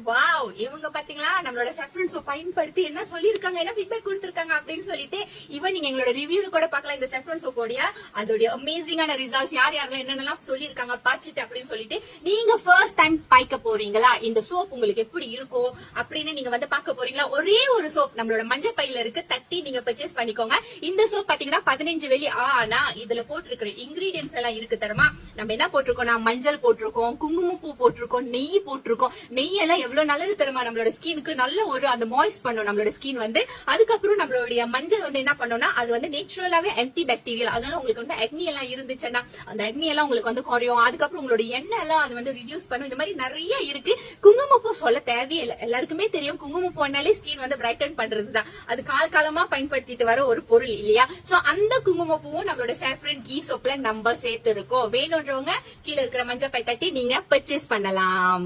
Wow, இவங்க பாத்தீங்களா நம்மளோட saffron soap பயன்படுத்தி என்ன சொல்லிருக்காங்க, என்ன ஃபீட்பேக் கொடுத்திருக்காங்க அப்படின்னு சொல்லிட்டு ஈவன் நீங்க எங்களோட ரிவ்யூல கூட பார்க்கலாம். இந்த saffron soap ஓட அதோட அமேசிங்கான ரிசல்ட்ஸ் யார் யாரெல்லாம் என்னென்னலாம் சொல்லிருக்காங்க பார்த்துட்டு அப்படின்னு சொல்லிட்டு நீங்க ஃபர்ஸ்ட் டைம் பாய்க்க போறீங்களா, இந்த சோப் உங்களுக்கு எப்படி இருக்கும் அப்படின்னு நீங்க வந்து பார்க்க போறீங்களா, ஒரே ஒரு சோப் நம்மளோட மஞ்சள் பையில இருக்கு, தட்டி நீங்க பர்ச்சேஸ் பண்ணிக்கோங்க. இந்த சோப் பாத்தீங்கன்னா 15 வெள்ளி. ஆனா இதுல போட்டிருக்கிற இன்கிரீடியன்ஸ் எல்லாம் இருக்கு தரமா. நம்ம என்ன போட்டிருக்கோம்னா மஞ்சள் போட்டிருக்கோம், குங்குமப்பூ போட்டிருக்கோம், நெய் போட்டிருக்கோம். நெய் எல்லாம் எவ்வளவு நல்லது தெரியுமா, நம்மளோட ஸ்கினுக்கு நல்ல ஒரு அந்த மாய்ஸ்ட் பண்ணும் நம்மளோட ஸ்கின் வந்து. அதுக்கப்புறம் நம்மளுடைய மஞ்சள் வந்து என்ன பண்ணோம்னா அது வந்து நேச்சுரலாவே ஆன்டி பாக்டீரியல். அதனால உங்களுக்கு வந்து அக்னி எல்லாம் இருந்துச்சுன்னா அந்த அக்னி எல்லாம் உங்களுக்கு வந்து குறையும். அதுக்கப்புறம் உங்களோட எண்ணெய் எல்லாம் அது வந்து ரிடியூஸ் பண்ணும். இந்த மாதிரி நிறைய இருக்கு. குங்குமப்பூ சொல்ல தேவையில்லை, எல்லாருக்குமே தெரியும். குங்குமப்பூனாலே ஸ்கின் வந்து பிரைட்டன் பண்றதுதான். அது காலமா பயன்படுத்திட்டு வர ஒரு பொருள் இல்லையா. சோ அந்த குங்குமப்பூவும் நம்மளோட saffron கீ சோப்ல நம்ம சேர்த்து இருக்கோம். வேணும்ன்றவங்க கீழே இருக்கிற மஞ்சள் பை தட்டி நீங்க பர்ச்சேஸ் பண்ணலாம்.